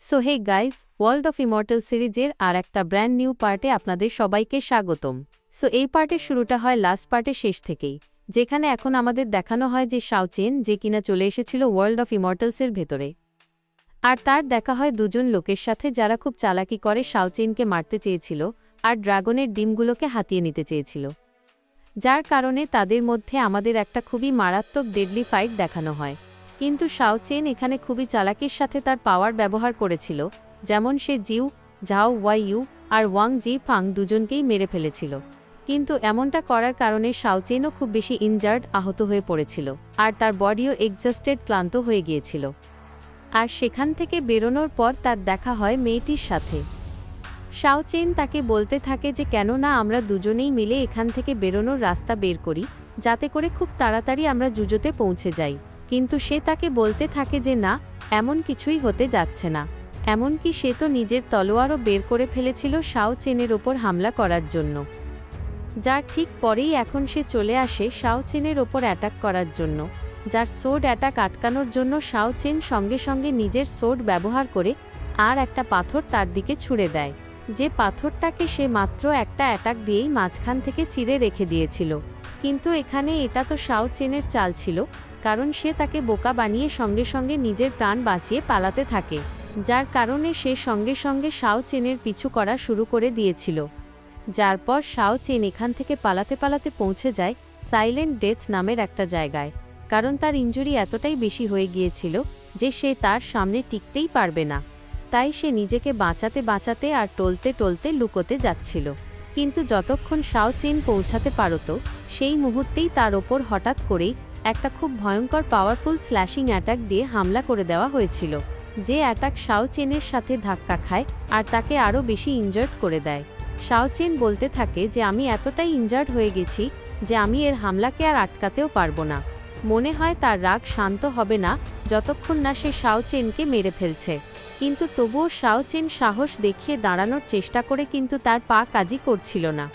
So hey guys, world of immortal সিরিজের আর একটা ব্র্যান্ড নিউ পার্টে আপনাদের সবাইকে স্বাগতম। সো এই পার্টের শুরুটা হয় লাস্ট পার্টের শেষ থেকেই, যেখানে এখন আমাদের দেখানো হয় যে শাও চেন যে কিনা চলে এসেছিল ওয়ার্ল্ড অফ ইমর্টালসের ভেতরে, আর তার দেখা হয় দুজন লোকের সাথে যারা খুব চালাকি করে শাও চেনকে মারতে চেয়েছিল আর ড্রাগনের ডিমগুলোকে হাতিয়ে নিতে চেয়েছিল, যার কারণে তাদের মধ্যে আমাদের একটা খুবই মারাত্মক ডেডলি ফাইট দেখানো হয়। কিন্তু শাও চেন এখানে খুবই চালাকির সাথে তার পাওয়ার ব্যবহার করেছিল, যেমন সে জিউ, ঝাও ওয়াইউ আর ওয়াং জি ফাং দুজনকেই মেরে ফেলেছিল। কিন্তু এমনটা করার কারণে শাও চেনও খুব বেশি ইনজার্ড আহত হয়ে পড়েছিল, আর তার বডিও এক্সস্টেড ক্লান্ত হয়ে গিয়েছিল। আর সেখান থেকে বেরোনোর পর তার দেখা হয় মেয়েটির সাথে। শাও চেন তাকে বলতে থাকে যে কেন না আমরা দুজনেই মিলে এখান থেকে বেরোনোর রাস্তা বের করি, যাতে করে খুব তাড়াতাড়ি আমরা জুজোতে পৌঁছে যাই। কিন্তু সে তাকে বলতে থাকে যে না, এমন কিছুই হতে যাচ্ছে না। এমনকি সে তো নিজের তলোয়ারও বের করে ফেলেছিল শাও চেনের ওপর হামলা করার জন্য, যার ঠিক পরেই এখন সে চলে আসে শাও চেনের ওপর অ্যাটাক করার জন্য, যার সোর্ড অ্যাটাক আটকানোর জন্য শাও চেন সঙ্গে সঙ্গে নিজের সোর্ড ব্যবহার করে আর একটা পাথর তার দিকে ছুঁড়ে দেয়, যে পাথরটাকে সে মাত্র একটা অ্যাটাক দিয়েই মাঝখান থেকে চিরে রেখে দিয়েছিল। কিন্তু এখানে এটা তো শাও চেনের চাল ছিল, কারণ সে তাকে বোকা বানিয়ে সঙ্গে সঙ্গে নিজের প্রাণ বাঁচিয়ে পালাতে থাকে, যার কারণে সে সঙ্গে সঙ্গে শাও চেনের পিছু করা শুরু করে দিয়েছিল। যার পর শাও চেন এখান থেকে পালাতে পালাতে পৌঁছে যায় সাইলেন্ট ডেথ নামের একটা জায়গায়, কারণ তার ইনজুরি এতটাই বেশি হয়ে গিয়েছিল যে সে তার সামনে টিকতেই পারবে না। তাই সে নিজেকে বাঁচাতে বাঁচাতে আর টলতে টলতে লুকোতে যাচ্ছিল। কিন্তু যতক্ষণ শাও চেন পৌঁছাতে পারত, সেই মুহূর্তেই তার ওপর হঠাৎ করেই একটা খুব ভয়ঙ্কর পাওয়ারফুল স্ল্যাশিং অ্যাটাক দিয়ে হামলা করে দেওয়া হয়েছিল, যে অ্যাটাক শাও চেনের সাথে ধাক্কা খায় আর তাকে আরও বেশি ইনজার্ড করে দেয়। শাও চেন বলতে থাকে যে আমি এতটাই ইনজার্ড হয়ে গেছি যে আমি এর হামলাকে আর আটকাতেও পারবো না। মনে হয় তার রাগ শান্ত হবে না যতক্ষণ না সে শাও চেনকে মেরে ফেলছে। কিন্তু তবুও শাও চেন সাহস দেখিয়ে দাঁড়ানোর চেষ্টা করে, কিন্তু তার পা কাজই করছিল না।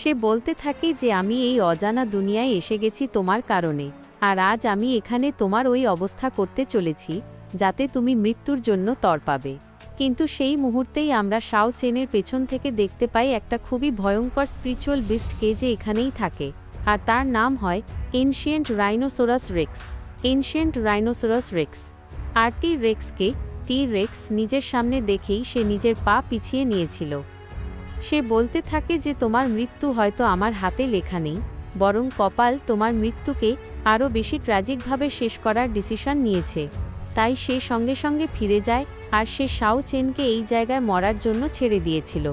সে বলতে থাকে যে আমি এই অজানা দুনিয়ায় এসে গেছি তোমার কারণে, আর আজ আমি এখানে তোমার ওই অবস্থা করতে চলেছি যাতে তুমি মৃত্যুর জন্য তড়পাবে। কিন্তু সেই মুহূর্তেই আমরা শাও চেনের পেছন থেকে দেখতে পাই একটা খুবই ভয়ঙ্কর স্পিরিচুয়াল বিস্টকে, যে এখানেই থাকে, আর তার নাম হয় এনশিয়েন্ট রাইনোসোরাস রেক্স। এনশিয়েন্ট রাইনোসোরাস রেক্স আর টি রেক্স নিজের সামনে দেখেই সে নিজের পা পিছিয়ে নিয়েছিল। সে বলতে থাকে যে তোমার মৃত্যু হয়তো আমার হাতে লেখা নেই, বরং কপাল তোমার মৃত্যুকে আরও বেশি ট্র্যাজিকভাবে শেষ করার ডিসিশন নিয়েছে। তাই সে সঙ্গে সঙ্গে ফিরে যায়, আর সে শাও চেনকে এই জায়গায় মরার জন্য ছেড়ে দিয়েছিল।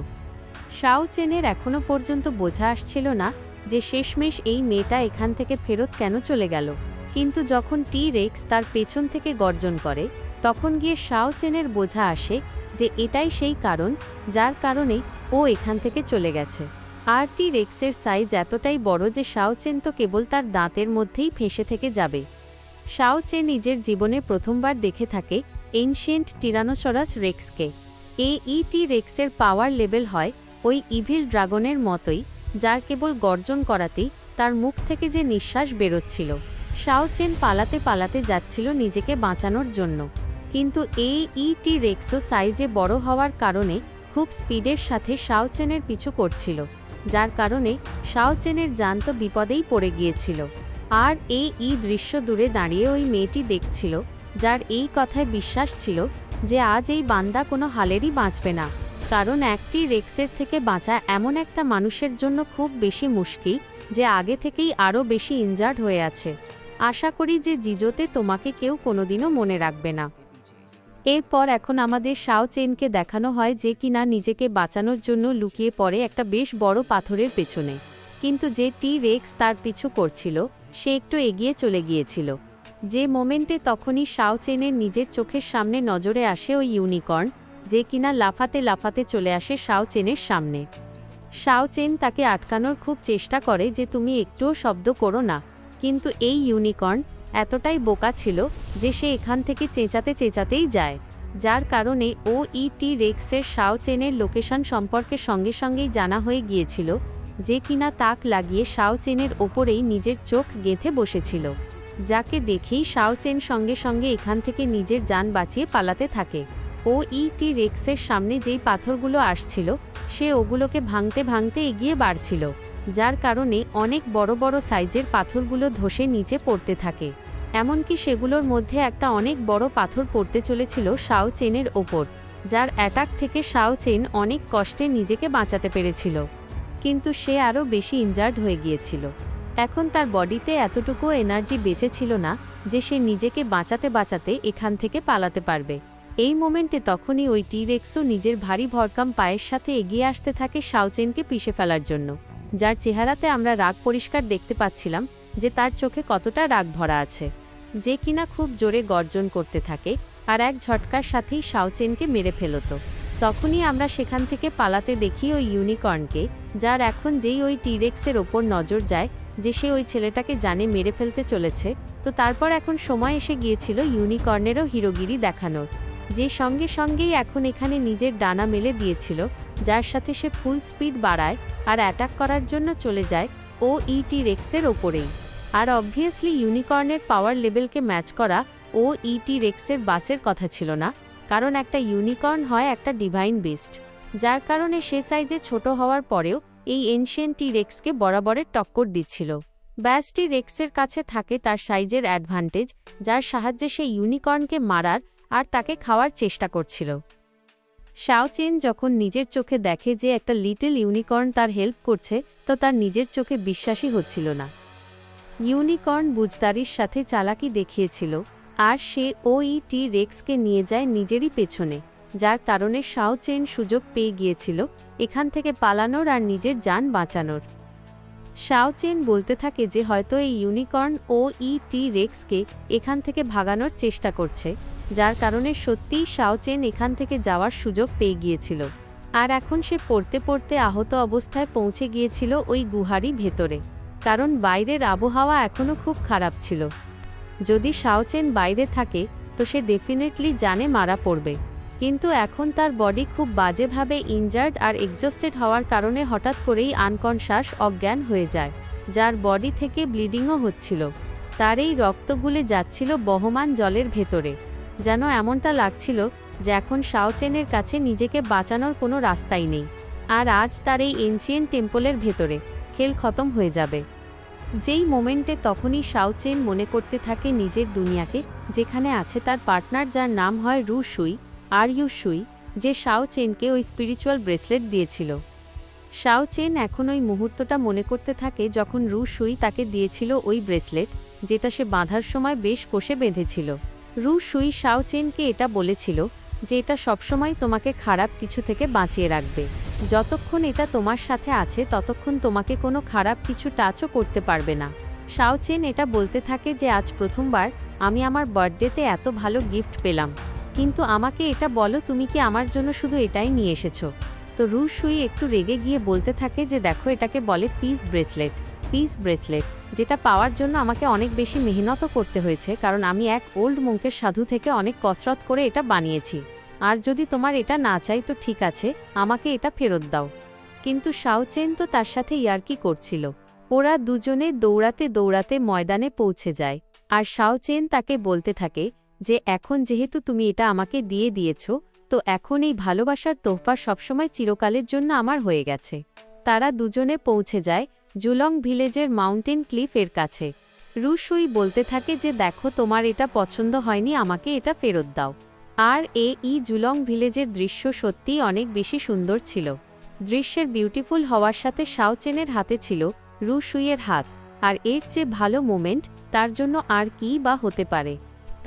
শাও চেনের এখনও পর্যন্ত বোঝা আসছিল না যে শেষমেশ এই মেয়েটা এখান থেকে ফেরত কেন চলে গেল। কিন্তু যখন টি রেক্স তার পেছন থেকে গর্জন করে, তখন গিয়ে শাও চেনের বোঝা আসে যে এটাই সেই কারণ যার কারণে ও এখান থেকে চলে গেছে। আর টি রেক্সের সাইজ এতটাই বড় যে শাও চেন তো কেবল তার দাঁতের মধ্যেই ফেঁসে থেকে যাবে। শাও চেন নিজের জীবনে প্রথমবার দেখে থাকে এনশিয়েন্ট টিরানোসরাস রেক্সকে। এই টি রেক্সের পাওয়ার লেভেল হয় ওই ইভিল ড্রাগনের মতোই, যার কেবল গর্জন করাতেই তার মুখ থেকে যে নিঃশ্বাস বেরোচ্ছিল। শাও চেন পালাতে পালাতে যাচ্ছিল নিজেকে বাঁচানোর জন্য, কিন্তু এই টি রেক্সও সাইজে বড় হওয়ার কারণে খুব স্পিডের সাথে শাও চেনের পিছু করছিল, যার কারণে শাও চেনের জান তো বিপদেই পড়ে গিয়েছিল। আর এই দৃশ্য দূরে দাঁড়িয়ে ওই মেয়েটি দেখছিল, যার এই কথায় বিশ্বাস ছিল যে আজ এই বান্দা কোনো হালেরই বাঁচবে না, কারণ একটি রেক্সের থেকে বাঁচা এমন একটা মানুষের জন্য খুব বেশি মুশকিল, যে আগে থেকেই আরও বেশি ইনজার্ড হয়ে আছে। আশা করি যে জিজোতে তোমাকে কেউ কোনোদিনও মনে রাখবে না। এরপর এখন আমাদের শাও চেনকে দেখানো হয় যে কিনা নিজেকে বাঁচানোর জন্য লুকিয়ে পড়ে একটা বেশ বড় পাথরের পেছনে। কিন্তু যে টি রেক্স তার পিছু করছিল সে একটু এগিয়ে চলে গিয়েছিল, যে মোমেন্টে তখনই শাও চেনের নিজের চোখের সামনে নজরে আসে ওই ইউনিকর্ন, যে কিনা লাফাতে লাফাতে চলে আসে শাও চেনের সামনে। শাও চেন তাকে আটকানোর খুব চেষ্টা করে যে তুমি একটুও শব্দ করো না, কিন্তু এই ইউনিকর্ন এতটাই বোকা ছিল যে সে এখান থেকে চেঁচাতে চেঁচাতেই যায়, যার কারণে টি রেক্সের শাও চেনের লোকেশন সম্পর্কে সঙ্গে সঙ্গেই জানা হয়ে গিয়েছিল, যে কিনা তাক লাগিয়ে শাও চেনের ওপরেই নিজের চোখ গেঁথে বসেছিল, যাকে দেখেই শাও চেন সঙ্গে সঙ্গে এখান থেকে নিজের জান বাঁচিয়ে পালাতে থাকে। টি রেক্সের সামনে যেই পাথরগুলো আসছিল সে ওগুলোকে ভাঙতে ভাঙতে এগিয়ে বাড়ছিল, যার কারণে অনেক বড় বড় সাইজের পাথরগুলো ধসে নিচে পড়তে থাকে। এমনকি সেগুলোর মধ্যে একটা অনেক বড় পাথর পড়তে চলেছিল শাও চেনের ওপর, যার অ্যাটাক থেকে শাও চেন অনেক কষ্টে নিজেকে বাঁচাতে পেরেছিল। কিন্তু সে আরও বেশি ইনজার্ড হয়ে গিয়েছিল। এখন তার বডিতে এতটুকু এনার্জি বেঁচে ছিল না যে সে নিজেকে বাঁচাতে বাঁচাতে এখান থেকে পালাতে পারবে। এই মোমেন্টে তখনই ওই টি-রেক্সও নিজের ভারী ভরকাম পায়ের সাথে এগিয়ে আসতে থাকে শাও চেনকে পিষে ফেলার জন্য, যার চেহারাতে আমরা রাগ পরিষ্কার দেখতে পাচ্ছিলাম যে তার চোখে কতটা রাগ ভরা আছে, যে কিনা খুব জোরে গর্জন করতে থাকে আর এক ঝটকার সাথেই শাও চেনকে মেরে ফেলত। তখনই আমরা সেখান থেকে পালাতে দেখি ওই ইউনিকর্নকে, যার এখন যেই ওই টি-রেক্সের ওপর নজর যায় যে সে ওই ছেলেটাকে জানে মেরে ফেলতে চলেছে, তো তারপর এখন সময় এসে গিয়েছিল ইউনিকর্নেরও হিরোগিরি দেখানোর, যে সঙ্গে সঙ্গেই এখন এখানে নিজের ডানা মেলে দিয়েছিল, যার সাথে সে ফুল স্পিড বাড়ায় আর অ্যাটাক করার জন্য চলে যায় টি-রেক্সের ওপরেই। আর অবভিয়াসলি ইউনিকর্নের পাওয়ার লেভেলকে ম্যাচ করা টি-রেক্সের বাসের কথা ছিল না, কারণ একটা ইউনিকর্ন হয় একটা ডিভাইন বিস্ট, যার কারণে সে সাইজে ছোট হওয়ার পরেও এই এনশিয়েন্ট টি-রেক্সকে বরাবরের টক্কর দিচ্ছিল। ব্যাস টি-রেক্সের কাছে থাকে তার সাইজের অ্যাডভান্টেজ, যার সাহায্যে সে ইউনিকর্নকে মারার আর তাকে খাওয়ার চেষ্টা করছিল। শাও চেন যখন নিজের চোখে দেখে যে একটা লিটল ইউনিকর্ন তার হেল্প করছে, তো তার নিজের চোখে বিশ্বাসই হচ্ছিল না। ইউনিকর্ন বুঝদারির সাথে চালাকি দেখিয়েছিল আর সে টি-রেক্সকে নিয়ে যায় নিজেরই পেছনে, যার কারণে শাও চেন সুযোগ পেয়ে গিয়েছিল এখান থেকে পালানোর আর নিজের জান বাঁচানোর। শাও চেন বলতে থাকে যে হয়তো এই ইউনিকর্ন টি-রেক্সকে এখান থেকে ভাগানোর চেষ্টা করছে, যার কারণে সত্যিই শাও চেন এখান থেকে যাওয়ার সুযোগ পেয়ে গিয়েছিল। আর এখন সে পড়তে পড়তে আহত অবস্থায় পৌঁছে গিয়েছিল ওই গুহারই ভেতরে, কারণ বাইরের আবহাওয়া এখনও খুব খারাপ ছিল। যদি শাও চেন বাইরে থাকে তো সে ডেফিনেটলি জানে মারা পড়বে, কিন্তু এখন তার বডি খুব বাজেভাবে ইনজার্ড আর এক্সস্টেড হওয়ার কারণে হঠাৎ করেই আনকনশাস অজ্ঞান হয়ে যায়, যার বডি থেকে ব্লিডিংও হচ্ছিল। তার এই রক্ত গুলে যাচ্ছিল বহমান জলের ভেতরে, যেন এমনটা লাগছিল যে এখন শাও চেনের কাছে নিজেকে বাঁচানোর কোনো রাস্তাই নেই, আর আজ তার এই এনশিয়েন্ট টেম্পলের ভেতরে খেল খতম হয়ে যাবে। যেই মোমেন্টে তখনই শাও চেন মনে করতে থাকে নিজের দুনিয়াকে, যেখানে আছে তার পার্টনার, যার নাম হয় রু সুই আর ইউ সুই, যে শাও চেনকে ওই স্পিরিচুয়াল ব্রেসলেট দিয়েছিল। শাও চেন এখন ওই মুহূর্তটা মনে করতে থাকে যখন রু সুই তাকে দিয়েছিল ওই ব্রেসলেট, যেটা সে বাঁধার সময় বেশ কষে বেঁধেছিল। রু সুই শাও চেনকে এটা বলেছিল যে এটা সবসময় তোমাকে খারাপ কিছু থেকে বাঁচিয়ে রাখবে, যতক্ষণ এটা তোমার সাথে আছে ততক্ষণ তোমাকে কোনো খারাপ কিছু টাচও করতে পারবে না। শাও চেন এটা বলতে থাকে যে আজ প্রথমবার আমি আমার বার্থডেতে এত ভালো গিফট পেলাম, কিন্তু আমাকে এটা বলো তুমি কি আমার জন্য শুধু এটাই নিয়ে এসেছো? তো রু সুই একটু রেগে গিয়ে বলতে থাকে যে দেখো, এটাকে বলে পিস ব্রেসলেট। পিস ব্রেসলেট, যেটা পাওয়ার জন্য আমাকে অনেক বেশি মেহনতও করতে হয়েছে, কারণ আমি এক ওল্ড মঙ্কের সাধু থেকে অনেক কসরত করে এটা বানিয়েছি। আর যদি তোমার এটা না চাই তো ঠিক আছে, আমাকে এটা ফেরত দাও। কিন্তু শাও চেন তো তার সাথে ইয়ার্কি করছিল। ওরা দুজনে দৌড়াতে দৌড়াতে ময়দানে পৌঁছে যায়, আর শাও চেন তাকে বলতে থাকে যে এখন যেহেতু তুমি এটা আমাকে দিয়ে দিয়েছ, তো এখন এই ভালোবাসার তোহফা সবসময় চিরকালের জন্য আমার হয়ে গেছে। তারা দুজনে পৌঁছে যায় জুলং ভিলেজের মাউন্টেন ক্লিফ এর কাছে। রু সুই বলতে থাকে যে দেখো, তোমার এটা পছন্দ হয়নি, আমাকে এটা ফেরত দাও। আর জুলং ভিলেজের দৃশ্য সত্যিই অনেক বেশি সুন্দর ছিল। দৃশ্যের বিউটিফুল হওয়ার সাথে শাও চেনের হাতে ছিল রু সুইয়ের হাত, আর এর চেয়ে ভালো মোমেন্ট তার জন্য আর কি বা হতে পারে।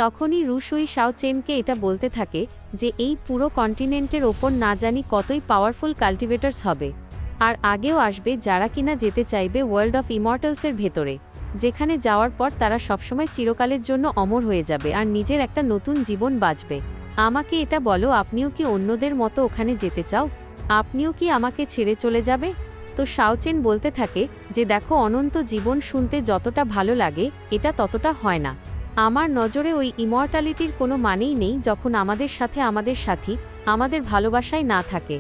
তখনই রু সুই শাও চেনকে এটা বলতে থাকে যে এই পুরো কন্টিনেন্টের ওপর না জানি কতই পাওয়ারফুল কাল্টিভেটার্স হবে, আর আগেও আসবে যারা কিনা যেতে চাইবে ওয়ার্ল্ড অফ ইমর্টালসের ভেতরে, যেখানে যাওয়ার পর তারা সবসময় চিরকালের জন্য অমর হয়ে যাবে আর নিজের একটা নতুন জীবন বাঁচবে। আমাকে এটা বলো, আপনিও কি অন্যদের মতো ওখানে যেতে চাও? আপনিও কি আমাকে ছেড়ে চলে যাবে? তো শাও চেন বলতে থাকে যে দেখো, অনন্ত জীবন শুনতে যতটা ভালো লাগে এটা ততটা হয় না। আমার নজরে ওই ইমর্টালিটির কোনো মানেই নেই যখন আমাদের সাথে আমাদের সাথী আমাদের ভালোবাসায় না থাকে।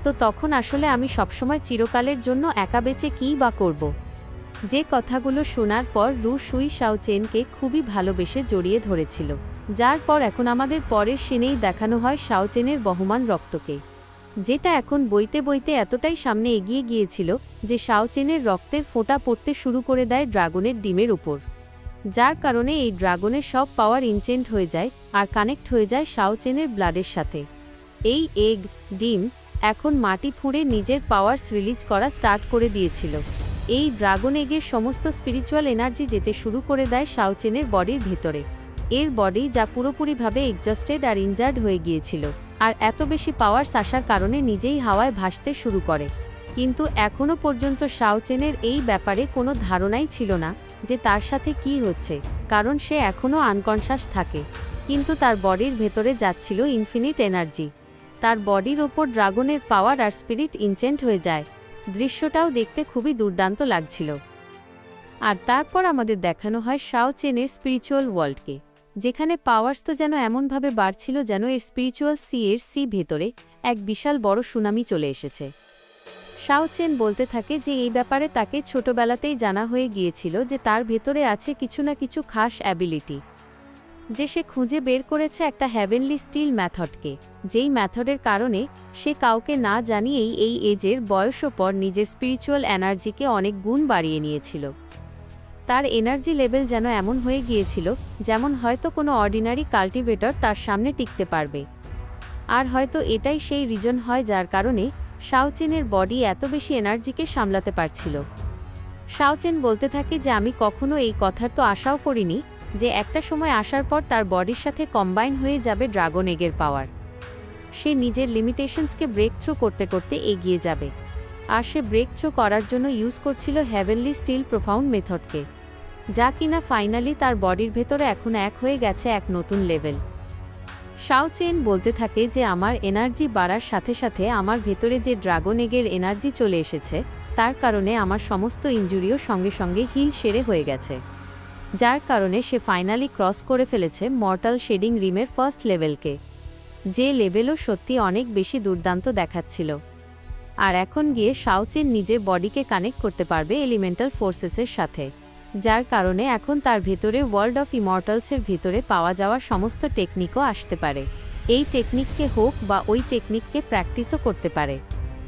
তো তখন আসলে আমি সবসময় চিরকালের জন্য একা বেঁচে কী বা করব? যে কথাগুলো শোনার পর রু সুই শাও চেনকে খুবই ভালোবেসে জড়িয়ে ধরেছিল। যার পর এখন আমাদের পরের সিনেই দেখানো হয় শাও চেনের বহমান রক্তকে, যেটা এখন বইতে বইতে এতটাই সামনে এগিয়ে গিয়েছিল যে শাও চেনের রক্তের ফোঁটা পড়তে শুরু করে দেয় ড্রাগনের ডিমের উপর, যার কারণে এই ড্রাগনের সব পাওয়ার ইনচেন্ট হয়ে যায় আর কানেক্ট হয়ে যায় শাও চেনের ব্লাডের সাথে। এই এগ ডিম এখন মাটি ফুঁড়ে নিজের পাওয়ার্স রিলিজ করা স্টার্ট করে দিয়েছিল। এই ড্রাগন এগের সমস্ত স্পিরিচুয়াল এনার্জি যেতে শুরু করে দেয় শাও চেনের বডির ভেতরে। এর বডি যা পুরোপুরিভাবে এক্সজস্টেড আর ইনজার্ড হয়ে গিয়েছিল, আর এত বেশি পাওয়ার্স আসার কারণে নিজেই হাওয়ায় ভাসতে শুরু করে। কিন্তু এখনও পর্যন্ত শাও চেনের এই ব্যাপারে কোনো ধারণাই ছিল না যে তার সাথে কি হচ্ছে, কারণ সে এখনও আনকনশাস থাকে। কিন্তু তার বডির ভেতরে যাচ্ছিল ইনফিনিট এনার্জি। তার বডির ওপর ড্রাগনের পাওয়ার আর স্পিরিট ইনচেন্ট হয়ে যায়। দৃশ্যটাও দেখতে খুবই দুর্দান্ত লাগছিল। আর তারপর আমাদের দেখানো হয় শাও চেনের স্পিরিচুয়াল ওয়ার্ল্ডকে, যেখানে পাওয়ার্স তো যেন এমনভাবে বাড়ছিল যেন এর স্পিরিচুয়াল সি ভেতরে এক বিশাল বড় সুনামি চলে এসেছে। শাও চেন বলতে থাকে যে এই ব্যাপারে তাকে ছোটবেলাতেই জানা হয়ে গিয়েছিল যে তার ভেতরে আছে কিছু না কিছু খাস অ্যাবিলিটি, যে সে খুঁজে বের করেছে একটা হ্যাভেনলি স্টিল মেথডকে, যেই মেথডের কারণে সে কাউকে না জানিয়েই এই এজের বয়সও পর নিজের স্পিরিচুয়াল এনার্জিকে অনেক গুণ বাড়িয়ে নিয়েছিল। তার এনার্জি লেভেল যেন এমন হয়ে গিয়েছিল যেমন হয়তো কোনো অর্ডিনারি কাল্টিভেটর তার সামনে টিকতে পারবে। আর হয়তো এটাই সেই রিজন হয় যার কারণে শাও চেনের বডি এত বেশি এনার্জিকে সামলাতে পারছিল। শাও চেন বলতে থাকে যে আমি কখনো এই কথার তো আশাও করিনি যে একটা সময় আসার পর তার বডির সাথে কম্বাইন হয়ে যাবে ড্রাগন এগের পাওয়ার। সে নিজের লিমিটেশনসকে ব্রেক থ্রু করতে করতে এগিয়ে যাবে, আর সে ব্রেক থ্রু করার জন্য ইউজ করছিল হ্যাভেনলি স্টিল প্রোফাউন্ড মেথডকে, যা কিনা ফাইনালি তার বডির ভেতরে এখন এক হয়ে গেছে এক নতুন লেভেল। শাও চেন বলতে থাকে যে আমার এনার্জি বাড়ার সাথে সাথে আমার ভেতরে যে ড্রাগন এগের এনার্জি চলে এসেছে তার কারণে আমার সমস্ত ইনজুরিও সঙ্গে সঙ্গে হিল সেরে হয়ে গেছে, যার কারণে সে ফাইনালি ক্রস করে ফেলেছে মর্টাল শেডিং রিমের ফার্স্ট লেভেলকে, যে লেভেলও সত্যি অনেক বেশি দুর্দান্ত দেখাচ্ছিল। আর এখন গিয়ে শাও চেন নিজের বডিকে কানেক্ট করতে পারবে এলিমেন্টাল ফোর্সেসের সাথে, যার কারণে এখন তার ভেতরে ওয়ার্ল্ড অফ ইমর্টালসের ভিতরে পাওয়া যাওয়ার সমস্ত টেকনিকও আসতে পারে। এই টেকনিককে হোক বা ওই টেকনিককে প্র্যাকটিসও করতে পারে।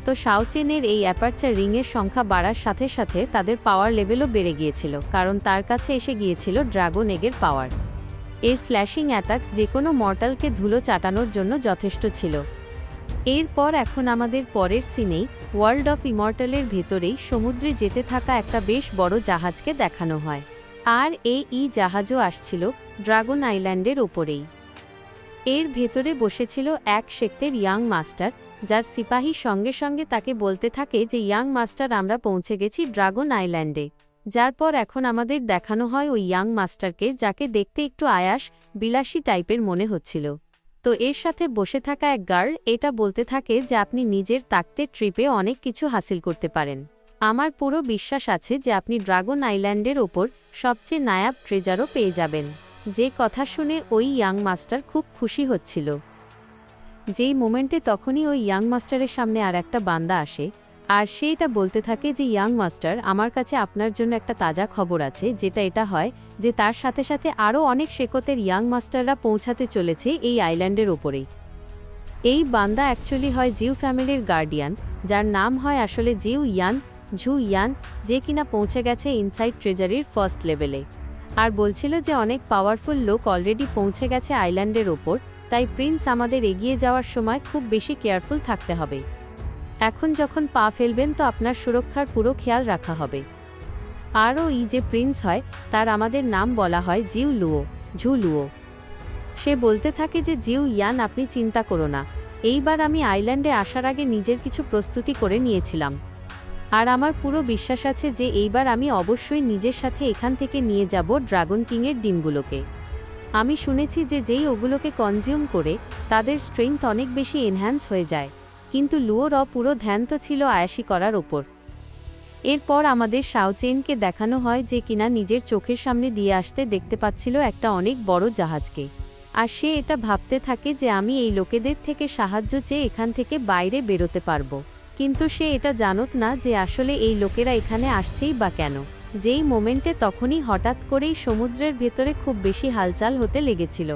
তো শাও চেনের এই অ্যাপারচার রিংয়ের সংখ্যা বাড়ার সাথে সাথে তাদের পাওয়ার লেভেলও বেড়ে গিয়েছিল, কারণ তার কাছে এসে গিয়েছিল ড্রাগন এগের পাওয়ার। এর স্ল্যাশিং অ্যাটাকস যে কোনো মর্টালকে ধুলো চাটানোর জন্য যথেষ্ট ছিল। এরপর এখন আমাদের পরের সিনেই ওয়ার্ল্ড অফ ইমর্টালের ভেতরেই সমুদ্রে যেতে থাকা একটা বেশ বড় জাহাজকে দেখানো হয়, আর এই জাহাজও আসছিল ড্রাগন আইল্যান্ডের ওপরেই। এর ভেতরে বসেছিল এক সেক্টের ইয়াং মাস্টার, যার সিপাহী সঙ্গে সঙ্গে তাকে বলতে থাকে যে ইয়াং মাস্টার আমরা পৌঁছে গেছি ড্রাগন আইল্যান্ডে। যার পর এখন আমাদের দেখানো হয় ওই ইয়াং মাস্টারকে, যাকে দেখতে একটু আয়াস বিলাসী টাইপের মনে হচ্ছিল। তো এর সাথে বসে থাকা এক গার্ল এটা বলতে থাকে যে আপনি নিজের তাকতে ট্রিপে অনেক কিছু হাসিল করতে পারেন। আমার পুরো বিশ্বাস আছে যে আপনি ড্রাগন আইল্যান্ডের ওপর সবচেয়ে নায়াব ট্রেজারও পেয়ে যাবেন। যে কথা শুনে ওই ইয়াং মাস্টার খুব খুশি হচ্ছিল। যেই মোমেন্টে তখনই ওই ইয়াং মাস্টারের সামনে আর একটা বান্দা আসে, আর সে এটা বলতে থাকে যে ইয়াং মাস্টার আমার কাছে আপনার জন্য একটা তাজা খবর আছে, যেটা এটা হয় যে তার সাথে সাথে আরও অনেক শেকতের ইয়াং মাস্টাররা পৌঁছাতে চলেছে এই আইল্যান্ডের ওপরেই। এই বান্দা অ্যাকচুয়ালি হয় জিউ ফ্যামিলির গার্ডিয়ান, যার নাম হয় আসলে জিউ ইয়ান ঝু ইয়ান, যে কিনা পৌঁছে গেছে ইনসাইড ট্রেজারির ফার্স্ট লেভেলে, আর বলছিল যে অনেক পাওয়ারফুল লোক অলরেডি পৌঁছে গেছে আইল্যান্ডের ওপর, তাই প্রিন্স আমাদের এগিয়ে যাওয়ার সময় খুব বেশি কেয়ারফুল থাকতে হবে। এখন যখন পা ফেলবেন তো আপনার সুরক্ষার পুরো খেয়াল রাখা হবে। আরও যে প্রিন্স হয় তার আমাদের নাম বলা হয় জিউ লুও ঝু লুও। সে বলতে থাকে যে জিউ ইয়ান আপনি চিন্তা করো না, এইবার আমি আইল্যান্ডে আসার আগে নিজের কিছু প্রস্তুতি করে নিয়েছিলাম, আর আমার পুরো বিশ্বাস আছে যে এইবার আমি অবশ্যই নিজের সাথে এখান থেকে নিয়ে যাব ড্রাগন কিংয়ের ডিমগুলোকে। আমি শুনেছি যে যেই ওগুলোকে কনজিউম করে তাদের স্ট্রেংথ অনেক বেশি এনহ্যান্স হয়ে যায়, কিন্তু লুওর পুরো ধ্যান তো ছিল আয়াসি করার ওপর। এরপর আমাদের শাও চেনকে দেখানো হয় যে কিনা নিজের চোখের সামনে দিয়ে আসতে দেখতে পাচ্ছিল একটা অনেক বড় জাহাজকে, আর সে এটা ভাবতে থাকে যে আমি এই লোকেদের থেকে সাহায্য চেয়ে এখান থেকে বাইরে বেরোতে পারবো, কিন্তু সে এটা জানত না যে আসলে এই লোকেরা এখানে আসছেই বা কেন। যেই মোমেন্টে তখনই হঠাৎ করেই সমুদ্রের ভেতরে খুব বেশি হালচাল হতে লেগেছিল,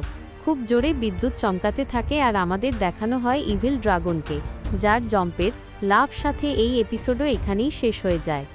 খুব জোরে বিদ্যুৎ চমকাতে থাকে আর আমাদের দেখানো হয় ইভিল ড্রাগনকে, যার জম্পের লাভ সাথে এই এপিসোডও এখানেই শেষ হয়ে যায়।